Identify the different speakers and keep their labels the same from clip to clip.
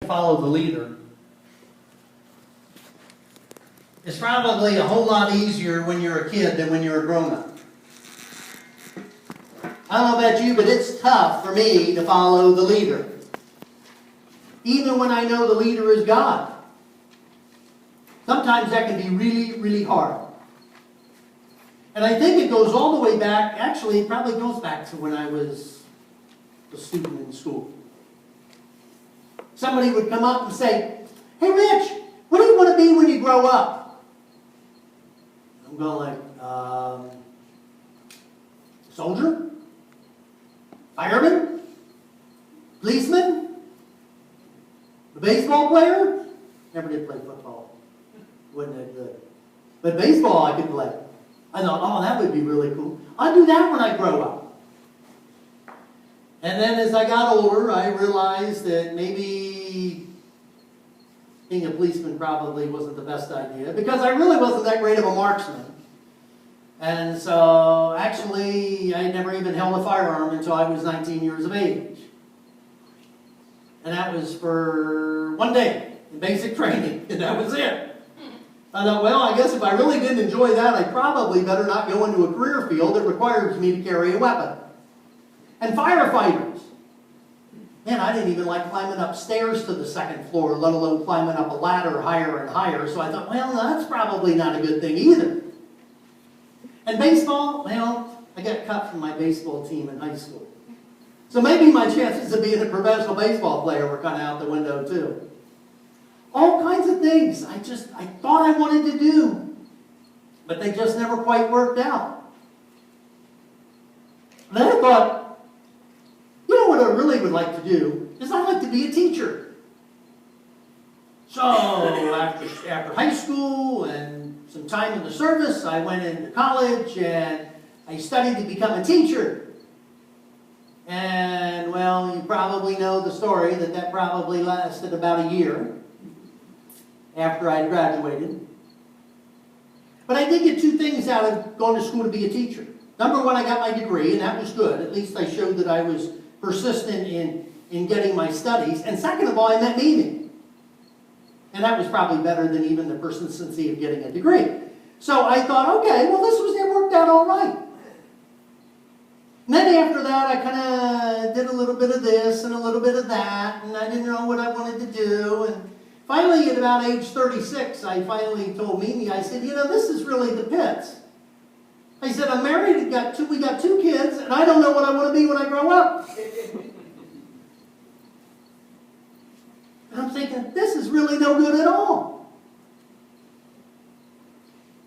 Speaker 1: follow the leader. It's probably a whole lot easier when you're a kid than when you're a grown-up. I don't know about you, but it's tough for me to follow the leader. Even when I know the leader is God. Sometimes that can be really, really hard. And I think it goes all the way back, actually it probably goes back to when I was a student in school. Somebody would come up and say, "Hey Rich, what do you want to be when you grow up?" I'm going like, soldier? Fireman? Policeman? A baseball player? Never did play football. Wasn't that good. But baseball I could play. I thought, oh, that would be really cool. I'll do that when I grow up. And then as I got older, I realized that maybe being a policeman probably wasn't the best idea, because I really wasn't that great of a marksman. And so, actually, I never even held a firearm until I was 19 years of age. And that was for one day in basic training, and that was it. I thought, well, I guess if I really didn't enjoy that, I probably better not go into a career field that requires me to carry a weapon. And firefighters. Man, I didn't even like climbing upstairs to the second floor, let alone climbing up a ladder higher and higher. So I thought, well, that's probably not a good thing either. And baseball, well, I got cut from my baseball team in high school. So maybe my chances of being a professional baseball player were kind of out the window too. All kinds of things I thought I wanted to do, but they just never quite worked out. And then I thought, you know what I really would like to do is I'd like to be a teacher. So after high school and some time in the service, I went into college and I studied to become a teacher. And, well, you probably know the story that probably lasted about a year after I graduated. But I did get two things out of going to school to be a teacher. Number one, I got my degree, and that was good. At least I showed that I was persistent in getting my studies. And second of all, I met Mimi. And that was probably better than even the persistency of getting a degree. So I thought, okay, well, it worked out all right. And then after that, I kind of did a little bit of this and a little bit of that, and I didn't know what I wanted to do. And finally, at about age 36, I finally told Mimi, I said, you know, this is really the pits. I said, I'm married, we got two kids, and I don't know what I want to be when I grow up. And I'm thinking, this is really no good at all.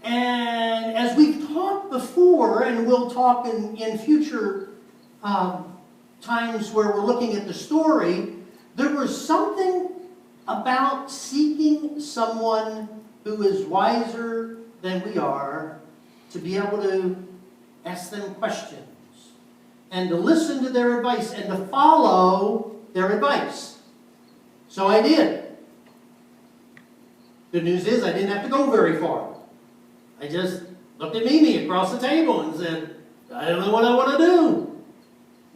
Speaker 1: And as we've talked before, and we'll talk in future times where we're looking at the story, there was something about seeking someone who is wiser than we are to be able to ask them questions and to listen to their advice and to follow their advice. So I did. Good news is I didn't have to go very far. I just looked at Mimi across the table and said, I don't know what I want to do.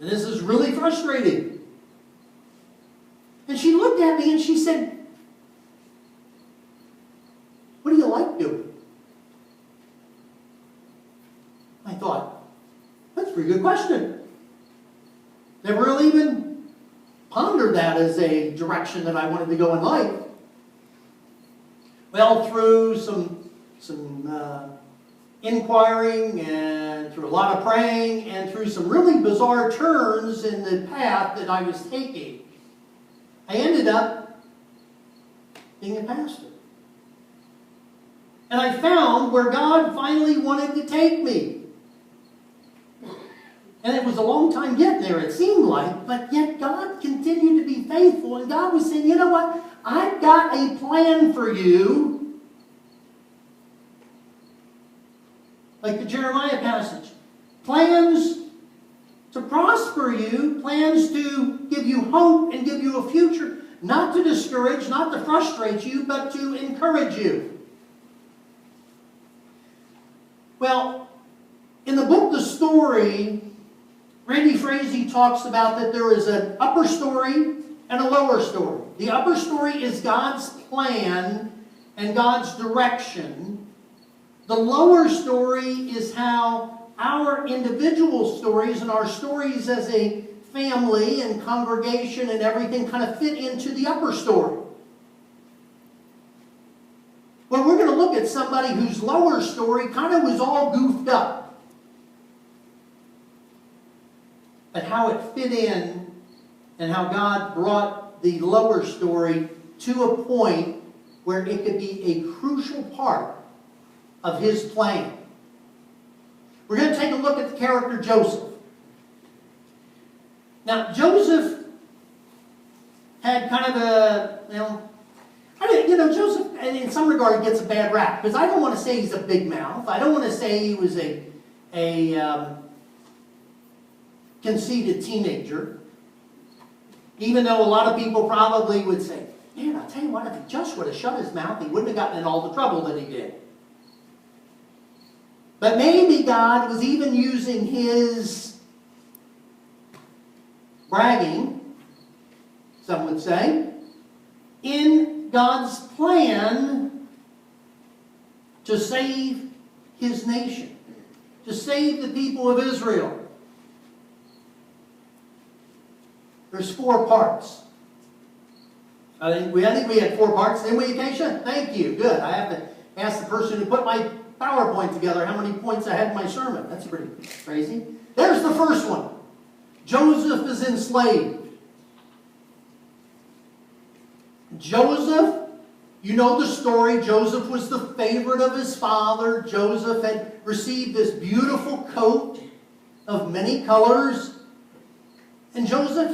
Speaker 1: And this is really frustrating. And she looked at me and she said, what do you like doing? I thought, that's a pretty good question. Never really even pondered that as a direction that I wanted to go in life. Well, through some inquiring and through a lot of praying and through some really bizarre turns in the path that I was taking, I ended up being a pastor. And I found where God finally wanted to take me. And it was a long time getting there, it seemed like, but yet God continued to be faithful. And God was saying, you know what? I've got a plan for you. Like the Jeremiah passage. Plans to prosper you, plans to give you hope and give you a future. Not to discourage, not to frustrate you, but to encourage you. Well, in the book The Story, Randy Frazee talks about that there is an upper story and a lower story. The upper story is God's plan and God's direction. The lower story is how our individual stories and our stories as a family and congregation and everything kind of fit into the upper story. Well, we're going to look at somebody whose lower story kind of was all goofed up. But how it fit in and how God brought the lower story to a point where it could be a crucial part of His plan. We're going to take a look at the character Joseph. Now, Joseph had kind of a, Joseph, in some regard, gets a bad rap. Because I don't want to say he's a big mouth. I don't want to say he was a conceited teenager. Even though a lot of people probably would say, man, I'll tell you what, if he just would have shut his mouth, he wouldn't have gotten in all the trouble that he did. But maybe God was even using his bragging, some would say, in God's plan to save His nation, to save the people of Israel. There's 4 parts. I think we had 4 parts, didn't we, Acacia? Thank you. Good. I have to ask the person who put my PowerPoint together how many points I had in my sermon. That's pretty crazy. There's the first one. Joseph is enslaved. Joseph, you know the story. Joseph was the favorite of his father. Joseph had received this beautiful coat of many colors. And Joseph